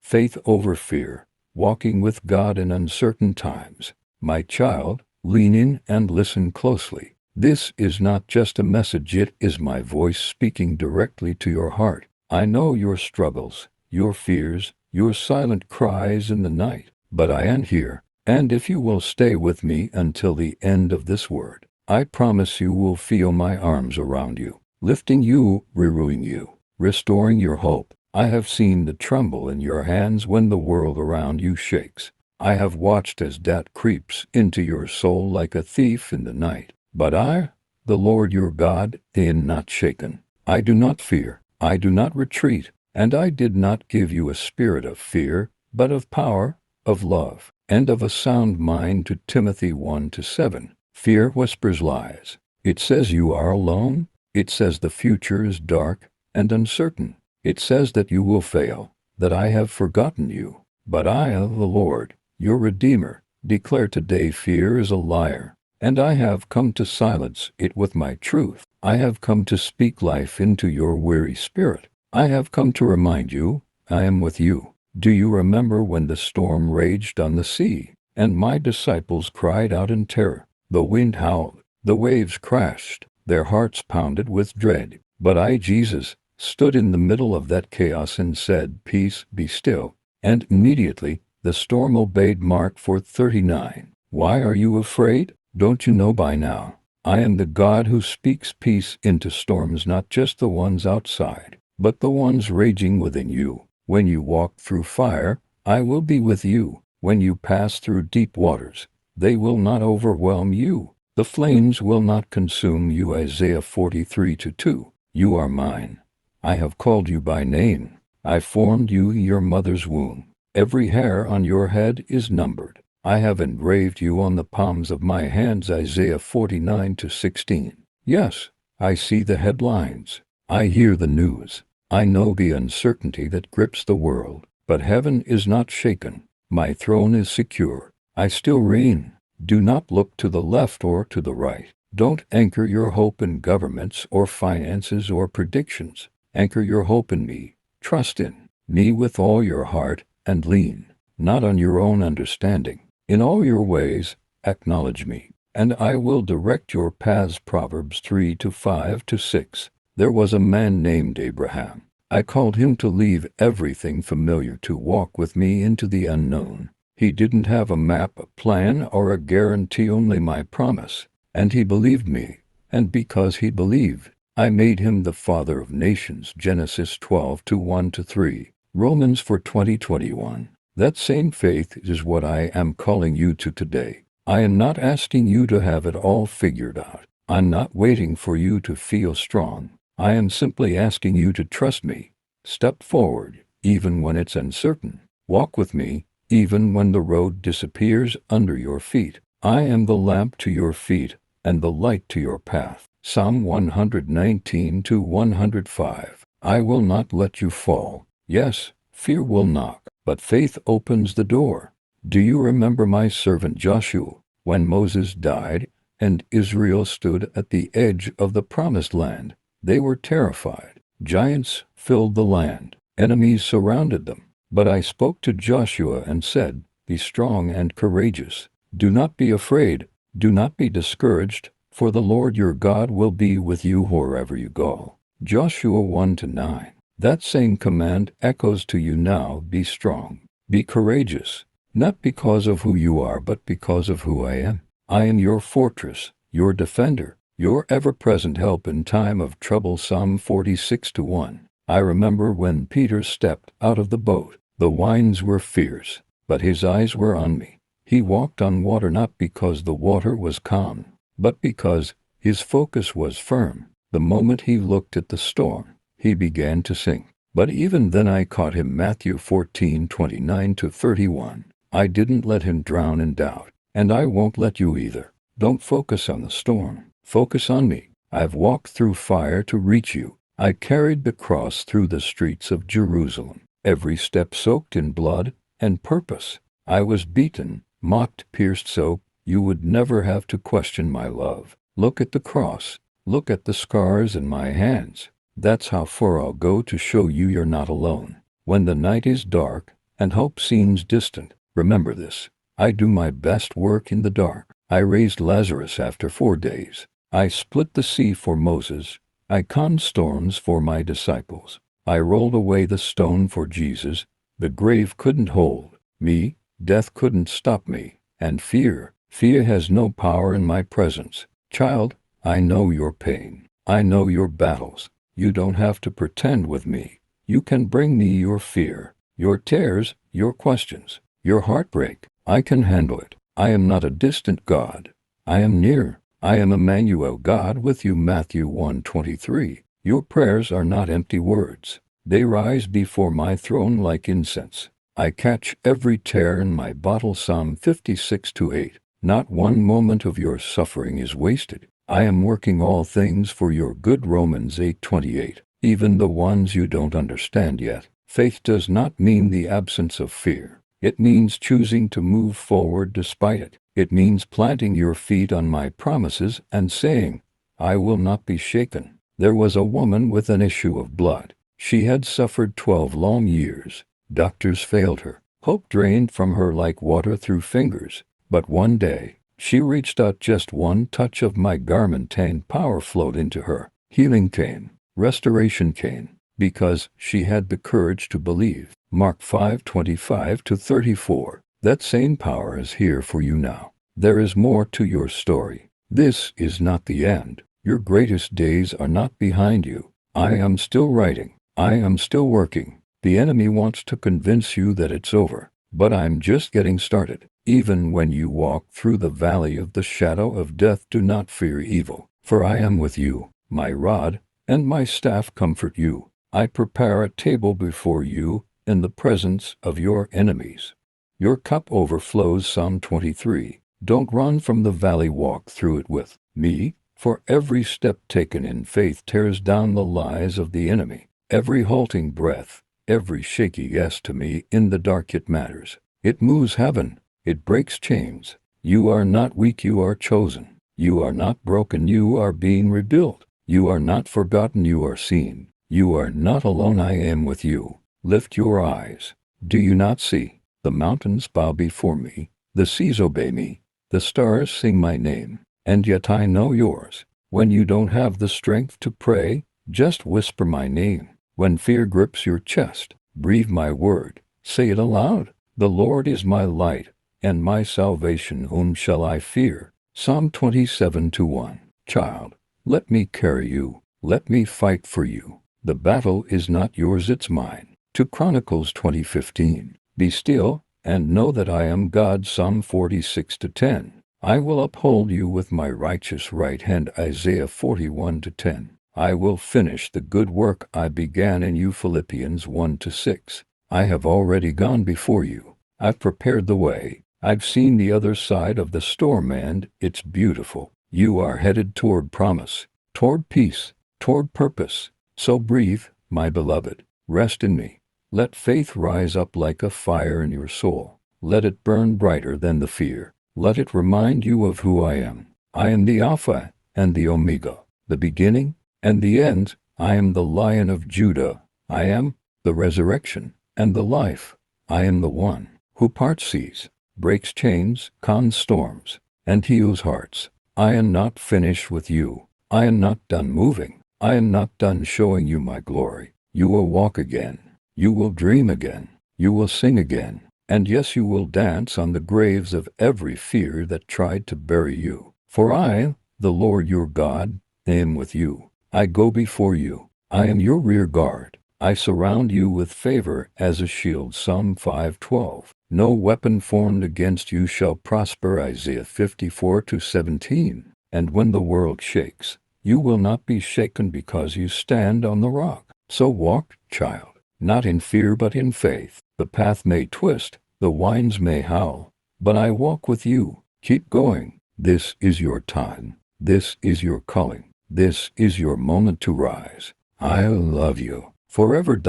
Faith over fear. Walking with God in uncertain times. My child, lean in and listen closely. This is not just a message, it is my voice speaking directly to your heart. I know your struggles, your fears, your silent cries in the night, but I am here, and if you will stay with me until the end of this word, I promise you will feel my arms around you, lifting you, renewing you, restoring your hope. I have seen the tremble in your hands when the world around you shakes. I have watched as doubt creeps into your soul like a thief in the night. But I, the Lord your God, am not shaken. I do not fear. I do not retreat. And I did not give you a spirit of fear, but of power, of love, and of a sound mind. To Timothy 1:7. Fear whispers lies. It says you are alone. It says the future is dark and uncertain. It says that you will fail, that I have forgotten you. But I, the Lord, your Redeemer, declare today fear is a liar, and I have come to silence it with my truth. I have come to speak life into your weary spirit. I have come to remind you, I am with you. Do you remember when the storm raged on the sea, and my disciples cried out in terror? The wind howled, the waves crashed, their hearts pounded with dread. But I, Jesus, stood in the middle of that chaos and said, "Peace, be still." And immediately, the storm obeyed. Mark 4:39. Why are you afraid? Don't you know by now? I am the God who speaks peace into storms, not just the ones outside, but the ones raging within you. When you walk through fire, I will be with you. When you pass through deep waters, they will not overwhelm you. The flames will not consume you. Isaiah 43:2. You are mine. I have called you by name. I formed you in your mother's womb. Every hair on your head is numbered. I have engraved you on the palms of my hands. Isaiah 49:16. Yes, I see the headlines. I hear the news. I know the uncertainty that grips the world. But heaven is not shaken. My throne is secure. I still reign. Do not look to the left or to the right. Don't anchor your hope in governments or finances or predictions. Anchor your hope in me. Trust in me with all your heart and lean not on your own understanding. In all your ways, acknowledge me, and I will direct your paths. Proverbs 3:5-6. There was a man named Abraham. I called him to leave everything familiar to walk with me into the unknown. He didn't have a map, a plan, or a guarantee, only my promise. And he believed me, and because he believed, I made him the father of nations. Genesis 12:1-3. Romans 4:20-21. That same faith is what I am calling you to today. I am not asking you to have it all figured out. I'm not waiting for you to feel strong. I am simply asking you to trust me. Step forward, even when it's uncertain. Walk with me, even when the road disappears under your feet. I am the lamp to your feet and the light to your path. Psalm 119:105. I will not let you fall. Yes, fear will knock, but faith opens the door. Do you remember my servant Joshua, when Moses died and Israel stood at the edge of the promised land? They were terrified. Giants filled the land. Enemies surrounded them. But I spoke to Joshua and said, "Be strong and courageous. Do not be afraid. Do not be discouraged, for the Lord your God will be with you wherever you go." Joshua 1-9. That same command echoes to you now. Be strong. Be courageous. Not because of who you are, but because of who I am. I am your fortress, your defender, your ever-present help in time of trouble. Psalm 46:1. I remember when Peter stepped out of the boat. The winds were fierce, but his eyes were on me. He walked on water not because the water was calm, but because his focus was firm. The moment he looked at the storm, he began to sink. But even then I caught him. Matthew 14:29-31. I didn't let him drown in doubt, and I won't let you either. Don't focus on the storm. Focus on me. I've walked through fire to reach you. I carried the cross through the streets of Jerusalem, every step soaked in blood and purpose. I was beaten, mocked, pierced so you would never have to question my love. Look at the cross. Look at the scars in my hands. That's how far I'll go to show you you're not alone. When the night is dark and hope seems distant. Remember this. I do my best work in the dark. I raised Lazarus after 4 days. I split the sea for Moses. I calmed storms for my disciples. I rolled away the stone for Jesus. The grave couldn't hold me. Death couldn't stop me. And fear has no power in my presence. Child, I know your pain. I know your battles. You don't have to pretend with me. You can bring me your fear, your tears, your questions, your heartbreak. I can handle it. I am not a distant God. I am near. I am Emmanuel, God with you. Matthew 1:23. Your prayers are not empty words. They rise before my throne like incense. I catch every tear in my bottle. Psalm 56:8. Not one moment of your suffering is wasted. I am working all things for your good. Romans 8:28. Even the ones you don't understand yet. Faith does not mean the absence of fear. It means choosing to move forward despite it. It means planting your feet on my promises and saying, I will not be shaken. There was a woman with an issue of blood. She had suffered 12 long years. Doctors failed her. Hope drained from her like water through fingers. But one day, she reached out. Just one touch of my garment and power flowed into her. Healing came. Restoration came. Because she had the courage to believe. Mark 5:25-34. That same power is here for you now. There is more to your story. This is not the end. Your greatest days are not behind you. I am still writing. I am still working. The enemy wants to convince you that it's over. But I'm just getting started. Even when you walk through the valley of the shadow of death, do not fear evil. For I am with you. My rod and my staff comfort you. I prepare a table before you in the presence of your enemies. Your cup overflows. Psalm 23. Don't run from the valley, walk through it with me, for every step taken in faith tears down the lies of the enemy. Every halting breath, every shaky yes to me in the dark, it matters. It moves heaven. It breaks chains. You are not weak, you are chosen. You are not broken, you are being rebuilt. You are not forgotten, you are seen. You are not alone, I am with you. Lift your eyes. Do you not see? The mountains bow before me. The seas obey me. The stars sing my name. And yet I know yours. When you don't have the strength to pray, just whisper my name. When fear grips your chest, breathe my word. Say it aloud. The Lord is my light and my salvation. Whom shall I fear? Psalm 27:1. Child, let me carry you. Let me fight for you. The battle is not yours, it's mine. 2 Chronicles 20:15. Be still and know that I am God. Psalm 46:10. I will uphold you with my righteous right hand. Isaiah 41:10. I will finish the good work I began in you. Philippians 1:6. I have already gone before you. I've prepared the way. I've seen the other side of the storm, and it's beautiful. You are headed toward promise, toward peace, toward purpose. So breathe, my beloved. Rest in me. Let faith rise up like a fire in your soul. Let it burn brighter than the fear. Let it remind you of who I am. I am the Alpha and the Omega, the beginning and the end. I am the Lion of Judah. I am the resurrection and the life. I am the one who parts seas, breaks chains, calms storms, and heals hearts. I am not finished with you. I am not done moving. I am not done showing you my glory. You will walk again. You will dream again. You will sing again. And yes, you will dance on the graves of every fear that tried to bury you. For I, the Lord your God, am with you. I go before you. I am your rear guard. I surround you with favor as a shield. Psalm 5:12. No weapon formed against you shall prosper. Isaiah 54:17. And when the world shakes, you will not be shaken because you stand on the rock. So walk, child, not in fear but in faith. The path may twist, the winds may howl, but I walk with you. Keep going. This is your time. This is your calling. This is your moment to rise. I love you. Forever.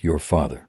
Your Father.